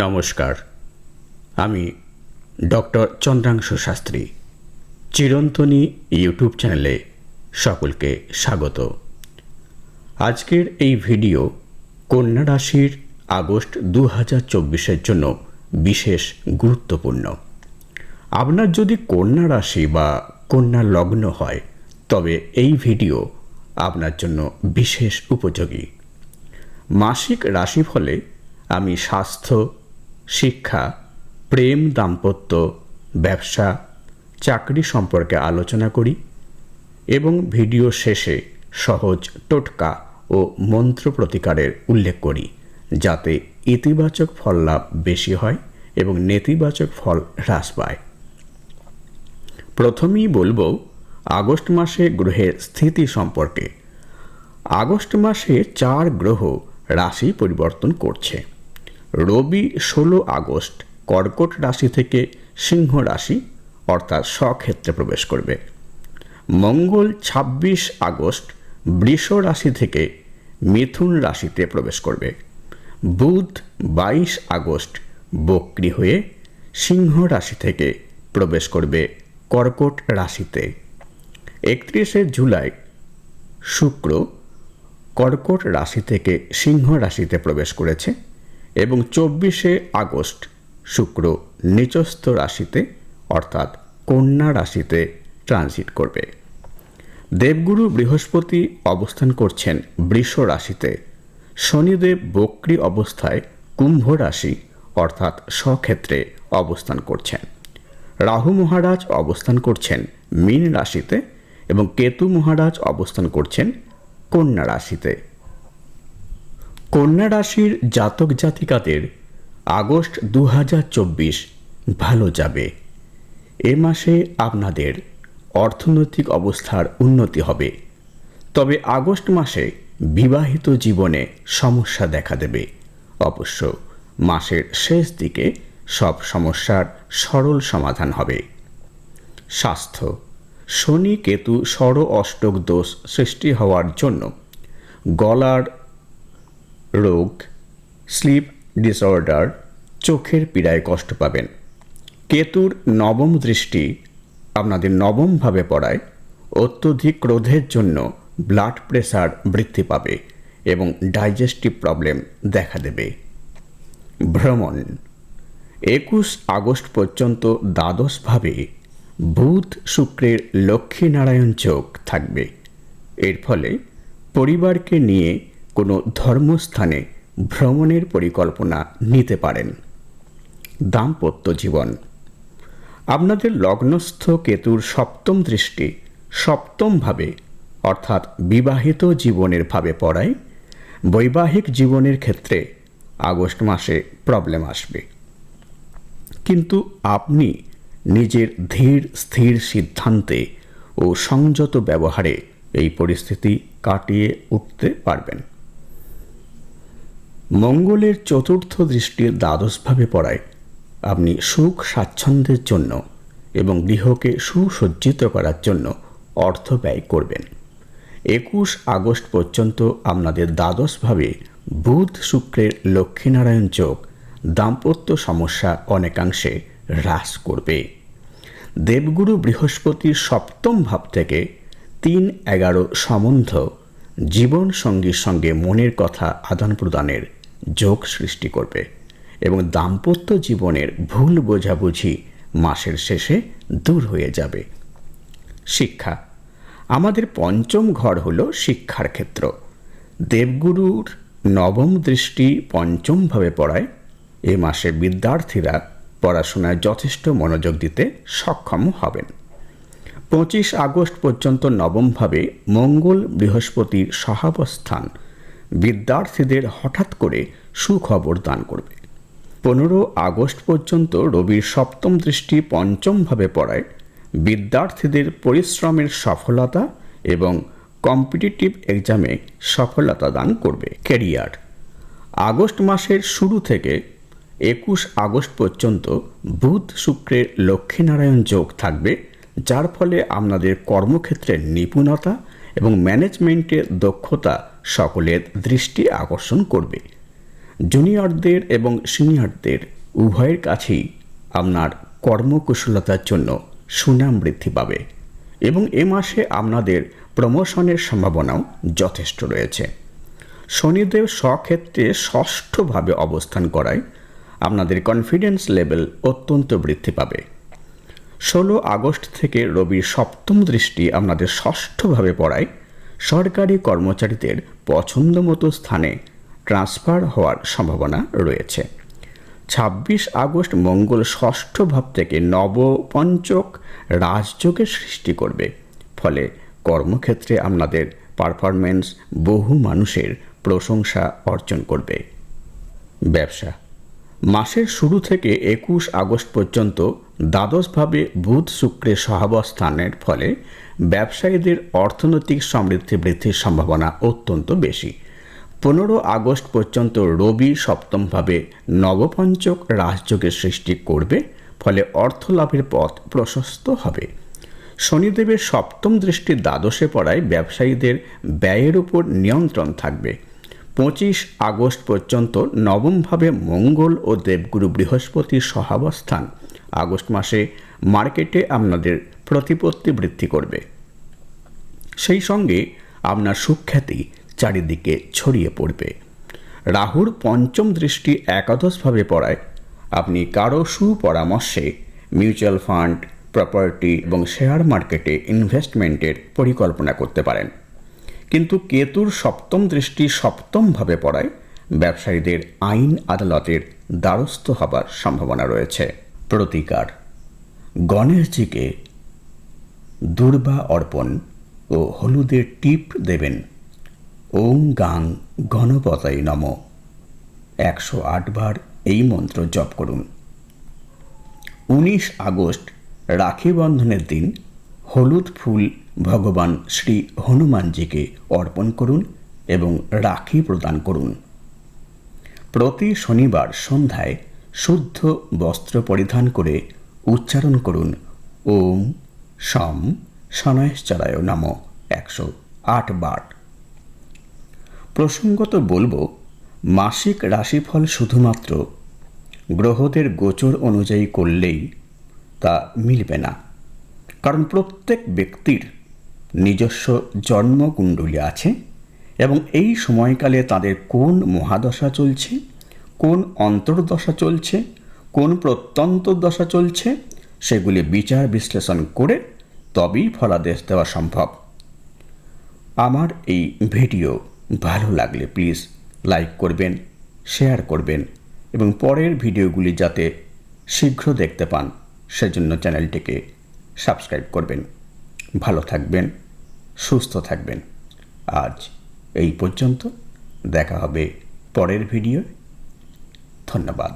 নমস্কার, আমি doctor চন্দ্রাংশু Shastri. চিরন্তনী YouTube চ্যানেলে সকলকে স্বাগত। আজকের এই ভিডিও কন্যা রাশির আগস্ট 2024-এর জন্য বিশেষ গুরুত্বপূর্ণ। আপনার যদি কন্যা রাশি বা কন্যা লগ্ন হয় তবে এই ভিডিও আপনার জন্য বিশেষ উপযোগী। মাসিক রাশিফলে আমি স্বাস্থ্য, শিক্ষা, প্রেম, দাম্পত্য, ব্যবসা, চাকরি সম্পর্কে আলোচনা করি এবং ভিডিও শেষে সহজ টোটকা ও মন্ত্র প্রতিকারের উল্লেখ করি, যাতে ইতিবাচক ফল লাভ বেশি হয় এবং নেতিবাচক ফল হ্রাস পায়। প্রথমেই বলবো আগস্ট মাসে গ্রহের স্থিতি সম্পর্কে। আগস্ট মাসে 4 গ্রহ রাশি পরিবর্তন করছে। রবি 16 আগস্ট কর্কট রাশি থেকে সিংহ রাশি অর্থাৎ স্বক্ষেত্রে প্রবেশ করবে। মঙ্গল 26 আগস্ট বৃষ রাশি থেকে মিথুন রাশিতে প্রবেশ করবে। বুধ 22 আগস্ট বক্রী হয়ে সিংহ রাশি থেকে প্রবেশ করবে কর্কট রাশিতে। 31শে জুলাই শুক্র কর্কট রাশি থেকে সিংহ রাশিতে প্রবেশ করেছে এবং 24শে আগস্ট শুক্র নিচস্থ রাশিতে অর্থাৎ কন্যা রাশিতে ট্রানজিট করবে। দেবগুরু বৃহস্পতি অবস্থান করছেন বৃষ রাশিতে। শনিদেব বক্রী অবস্থায় কুম্ভ রাশি অর্থাৎ স্বক্ষেত্রে অবস্থান করছেন। রাহু মহারাজ অবস্থান করছেন মীন রাশিতে এবং কেতু মহারাজ অবস্থান করছেন কন্যা রাশিতে। কন্যা রাশির জাতক জাতিকাদের আগস্ট 2024 ভালো যাবে। এ মাসে আপনাদের অর্থনৈতিক অবস্থার উন্নতি হবে, তবে আগস্ট মাসে বিবাহিত জীবনে সমস্যা দেখা দেবে। অবশ্য মাসের শেষ দিকে সব সমস্যার সরল সমাধান হবে। স্বাস্থ্য, শনি কেতু ষড় অষ্টক দোষ সৃষ্টি হওয়ার জন্য গলার রোগ, স্লিপ ডিসঅর্ডার, চোখের পীড়ায় কষ্ট পাবেন। কেতুর নবম দৃষ্টি আপনাদের নবমভাবে পড়ায় অত্যধিক ক্রোধের জন্য ব্লাড প্রেশার বৃদ্ধি পাবে এবং ডাইজেস্টিভ প্রবলেম দেখা দেবে। ভ্রমণ, 21 আগস্ট পর্যন্ত দ্বাদশভাবে বুধ শুক্রের লক্ষ্মীনারায়ণ যোগ থাকবে। এর ফলে পরিবারকে নিয়ে কোনো ধর্মস্থানে ভ্রমণের পরিকল্পনা নিতে পারেন। দাম্পত্য জীবন, আপনাদের লগ্নস্থ কেতুর সপ্তম দৃষ্টি সপ্তমভাবে অর্থাৎ বিবাহিত জীবনের ভাবে পড়ায় বৈবাহিক জীবনের ক্ষেত্রে আগস্ট মাসে প্রবলেম আসবে, কিন্তু আপনি নিজের ধীর স্থির সিদ্ধান্তে ও সংযত ব্যবহারে এই পরিস্থিতি কাটিয়ে উঠতে পারবেন। মঙ্গলের চতুর্থ দৃষ্টির দ্বাদশভাবে পড়ায় আপনি সুখ স্বাচ্ছন্দ্যের জন্য এবং গৃহকে সুসজ্জিত করার জন্য অর্থ ব্যয় করবেন। 21 আগস্ট পর্যন্ত আপনাদের দ্বাদশভাবে বুধ শুক্রের লক্ষ্মীনারায়ণ যোগ দাম্পত্য সমস্যা অনেকাংশে হ্রাস করবে। দেবগুরু বৃহস্পতির সপ্তম ভাব থেকে 3-11 সম্বন্ধ জীবন সঙ্গীর সঙ্গে মনের কথা আদান প্রদানের যোগ সৃষ্টি করবে এবং দাম্পত্য জীবনের ভুল বোঝাবুঝি মাসের শেষে দূর হয়ে যাবে। শিক্ষা, আমাদের পঞ্চম ঘর হলো শিক্ষার ক্ষেত্র। দেবগুরুর নবম দৃষ্টি পঞ্চমভাবে পড়ায় এ মাসে বিদ্যার্থীরা পড়াশোনায় যথেষ্ট মনোযোগ দিতে সক্ষম হবেন। 25 আগস্ট পর্যন্ত নবমভাবে মঙ্গল বৃহস্পতির সহাবস্থান বিদ্যার্থীদের হঠাৎ করে সুখবর দান করবে। 15 আগস্ট পর্যন্ত রবির সপ্তম দৃষ্টি পঞ্চমভাবে পড়ায় বিদ্যার্থীদের পরিশ্রমের সফলতা এবং কম্পিটিটিভ এক্সামে সফলতা দান করবে। ক্যারিয়ার, আগস্ট মাসের শুরু থেকে 21 আগস্ট পর্যন্ত বুধ শুক্রের লক্ষ্মীনারায়ণ যোগ থাকবে, যার ফলে আপনাদের কর্মক্ষেত্রে নিপুণতা এবং ম্যানেজমেন্টের দক্ষতা সকলের দৃষ্টি আকর্ষণ করবে। জুনিয়রদের এবং সিনিয়রদের উভয়ের কাছেই আপনার কর্মকুশলতার জন্য সুনাম বৃদ্ধি পাবে এবং এ মাসে আপনাদের প্রমোশনের সম্ভাবনাও যথেষ্ট রয়েছে। শনিদেব স্বক্ষেত্রে ষষ্ঠভাবে অবস্থান করায় আপনাদের কনফিডেন্স লেভেল অত্যন্ত বৃদ্ধি পাবে। 16 আগস্ট থেকে রবির সপ্তম দৃষ্টি আপনাদের ষষ্ঠভাবে পড়ায় সরকারি কর্মচারীদের পছন্দমতো স্থানে ট্রান্সফার হওয়ার সম্ভাবনা রয়েছে। 26 আগস্ট মঙ্গল ষষ্ঠ ভাব থেকে নবপঞ্চক রাজযোগের সৃষ্টি করবে, ফলে কর্মক্ষেত্রে আপনাদের পারফরমেন্স বহু মানুষের প্রশংসা অর্জন করবে। ব্যবসা মাসের শুরু থেকে 21 আগস্ট পর্যন্ত দ্বাদশভাবে বুধ শুক্রের সহাবস্থানের ফলে ব্যবসায়ীদের অর্থনৈতিক সমৃদ্ধি বৃদ্ধির সম্ভাবনা অত্যন্ত বেশি। 15 আগস্ট পর্যন্ত রবি সপ্তমভাবে নবপঞ্চক রাজযোগের সৃষ্টি করবে, ফলে অর্থ লাভের পথ প্রশস্ত হবে। শনিদেবের সপ্তম দৃষ্টি দ্বাদশে পড়ায় ব্যবসায়ীদের ব্যয়ের উপর নিয়ন্ত্রণ থাকবে। 25 আগস্ট পর্যন্ত নবমভাবে মঙ্গল ও দেবগুরু বৃহস্পতির সহাবস্থান আগস্ট মাসে মার্কেটে আপনাদের প্রতিপত্তি বৃদ্ধি করবে। সেই সঙ্গে আপনার সুখ্যাতি চারিদিকে ছড়িয়ে পড়বে। রাহুর পঞ্চম দৃষ্টি একাদশভাবে পড়ায় আপনি কারো সুপরামর্শে মিউচুয়াল ফান্ড, প্রপার্টি এবং শেয়ার মার্কেটে ইনভেস্টমেন্টের পরিকল্পনা করতে পারেন। কিন্তু কেতুর সপ্তম দৃষ্টি সপ্তমভাবে পড়ায় ব্যবসায়ীদের আইন আদালতের দ্বারস্থ হবার সম্ভাবনা রয়েছে। প্রতিকার: গণেশজিকে দুর্বা অর্পণ ও হলুদের টিপ দেবেন। ওং গাং গণপতাই নমঃ 108 বার এই মন্ত্র জপ করুন। 19 আগস্ট রাখি বন্ধনের দিন হলুদ ফুল ভগবান শ্রী হনুমানজিকে অর্পণ করুন এবং রাখি প্রদান করুন। প্রতি শনিবার সন্ধ্যায় শুদ্ধ বস্ত্র পরিধান করে উচ্চারণ করুন ওম শম শনৈশ্চরায় নমঃ 108 বার। প্রসঙ্গত বলবো, মাসিক রাশিফল শুধুমাত্র গ্রহদের গোচর অনুযায়ী করলেই তা মিলবে না, কারণ প্রত্যেক ব্যক্তির নিজস্ব জন্মকুণ্ডলী আছে এবং এই সময়কালে তাদের কোন মহাদশা চলছে, কোন অন্তর্দশা চলছে, কোন প্রত্যন্ত দশা চলছে, সেগুলি বিচার বিশ্লেষণ করে তবেই ফলাদেশ দেওয়া সম্ভব। আমার এই ভিডিও ভালো লাগলে প্লিজ লাইক করবেন, শেয়ার করবেন এবং পরের ভিডিওগুলি যাতে শীঘ্র দেখতে পান সেজন্য চ্যানেলটিকে সাবস্ক্রাইব করবেন। ভালো থাকবেন, সুস্থ থাকবেন। আজ এই পর্যন্ত, দেখা হবে পরের ভিডিও। ধন্যবাদ।